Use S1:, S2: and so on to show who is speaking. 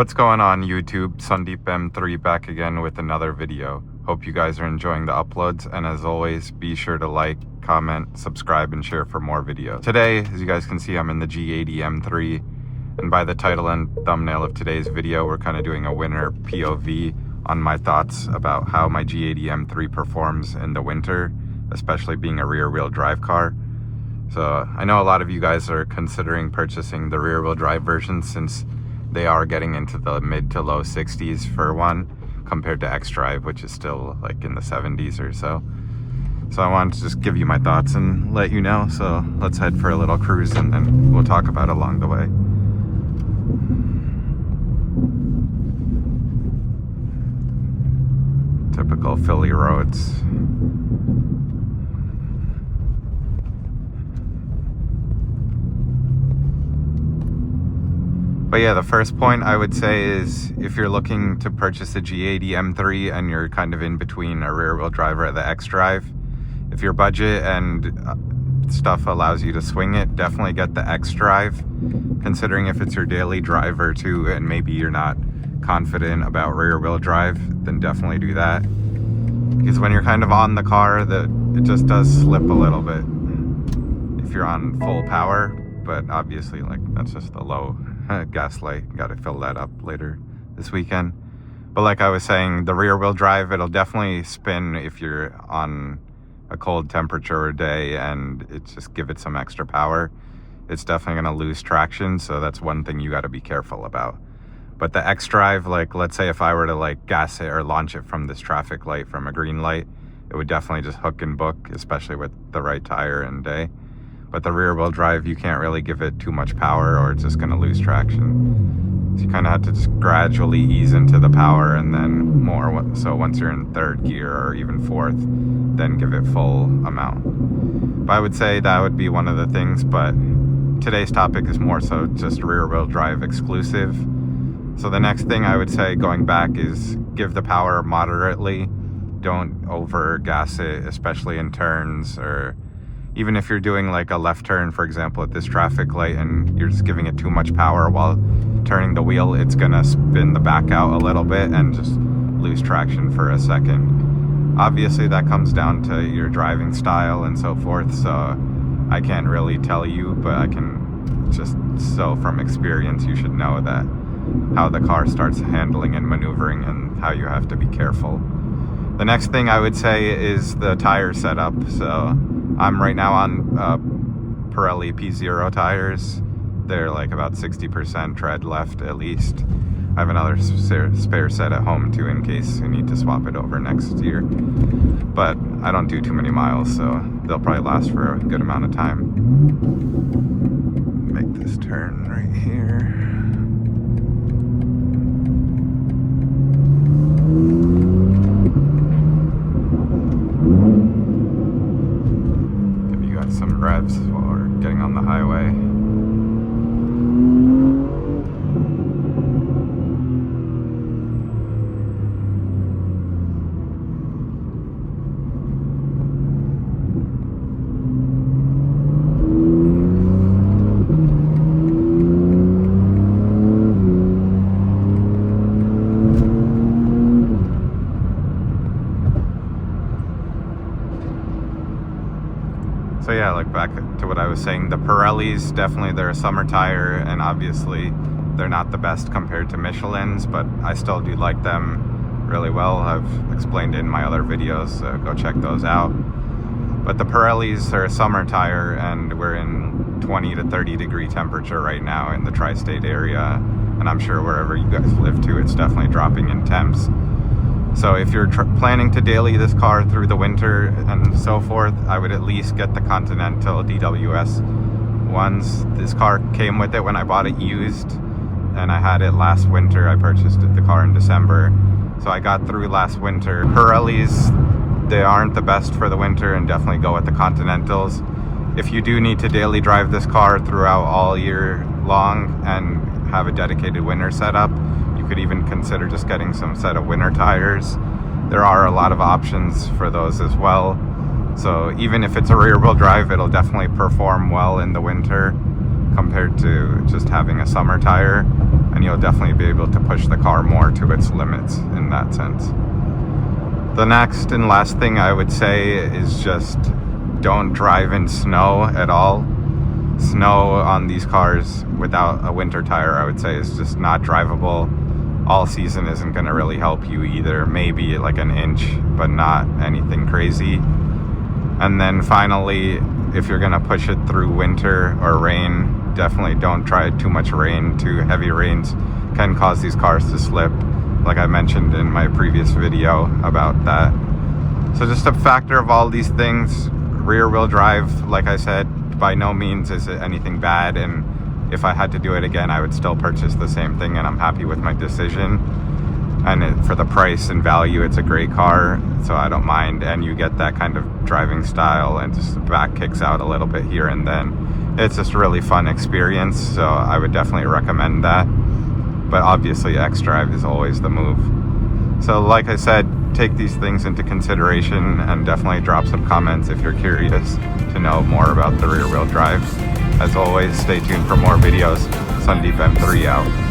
S1: What's going on YouTube? Sundeep M3 back again with another video. Hope you guys are enjoying the uploads, and as always, be sure to like, comment, subscribe, and share for more videos. Today, as you guys can see, I'm in the G80 M3, and by the title and thumbnail of today's video, we're kind of doing a winter POV on my thoughts about how my G80 M3 performs in the winter, especially being a rear-wheel drive car. So I know a lot of you guys are considering purchasing the rear-wheel drive version since they are getting into the mid to low 60s for one, compared to xDrive, which is still like in the 70s or so. So I wanted to just give you my thoughts and let you know. So let's head for a little cruise and then we'll talk about it along the way. Typical Philly roads. But yeah, the first point I would say is if you're looking to purchase a G80 M3 and you're kind of in between a rear-wheel drive or the xDrive, if your budget and stuff allows you to swing it, definitely get the xDrive. Considering if it's your daily driver too and maybe you're not confident about rear-wheel drive, then definitely do that. Because when you're kind of on the car, it just does slip a little bit if you're on full power, but obviously like that's just the low gas light. Got to fill that up later this weekend. But like I was saying, the rear wheel drive, it'll definitely spin if you're on a cold temperature day and it's just give it some extra power. It's definitely going to lose traction, so that's one thing you got to be careful about. But the xDrive, like let's say if I were to like gas it or launch it from this traffic light, from a green light, it would definitely just hook and book, especially with the right tire and day. But the rear wheel drive, you can't really give it too much power or it's just going to lose traction. So you kind of have to just gradually ease into the power and then more. So once you're in third gear or even fourth, then give it full amount. But I would say that would be one of the things, but today's topic is more so just rear wheel drive exclusive. So the next thing I would say going back is give the power moderately. Don't over gas it, especially in turns, or even if you're doing like a left turn, for example, at this traffic light and you're just giving it too much power while turning the wheel, it's gonna spin the back out a little bit and just lose traction for a second. Obviously that comes down to your driving style and so forth, so I can't really tell you, but I can just, so from experience, you should know that how the car starts handling and maneuvering and how you have to be careful. The next thing I would say is the tire setup. So I'm right now on Pirelli P0 tires. They're like about 60% tread left at least. I have another spare set at home too in case you need to swap it over next year. But I don't do too many miles, so they'll probably last for a good amount of time. Make this turn right here. Give you guys some revs while we're getting on the highway. So yeah, like back to what I was saying, the Pirellis, definitely they're a summer tire, and obviously they're not the best compared to Michelin's, but I still do like them really well. I've explained it in my other videos, so go check those out. But the Pirellis are a summer tire, and we're in 20 to 30 degree temperature right now in the tri-state area, and I'm sure wherever you guys live too, it's definitely dropping in temps. So if you're planning to daily this car through the winter and so forth, I would at least get the Continental DWS ones. This car came with it when I bought it used, and I had it last winter. I purchased the car in December, so I got through last winter. Pirellis, they aren't the best for the winter, and definitely go with the Continentals. If you do need to daily drive this car throughout all year long and have a dedicated winter setup, you could even consider just getting some set of winter tires. There are a lot of options for those as well. So even if it's a rear wheel drive, it'll definitely perform well in the winter compared to just having a summer tire. and you'll definitely be able to push the car more to its limits in that sense. The next and last thing I would say is just don't drive in snow at all. Snow on these cars without a winter tire, I would say, is just not drivable. All season isn't going to really help you either. Maybe like an inch, but not anything crazy. And then finally, if you're going to push it through winter or rain, definitely don't try too much rain. Too heavy rains can cause these cars to slip, like I mentioned in my previous video about that. So just a factor of all these things. Rear wheel drive, like I said, by no means is it anything bad, and if I had to do it again, I would still purchase the same thing, and I'm happy with my decision. And for the price and value, it's a great car, so I don't mind. And you get that kind of driving style, and just the back kicks out a little bit here and then. It's just a really fun experience, so I would definitely recommend that. But obviously xDrive is always the move. So like I said, take these things into consideration, and definitely drop some comments if you're curious to know more about the rear wheel drive. As always, stay tuned for more videos. Sundeep M3 out.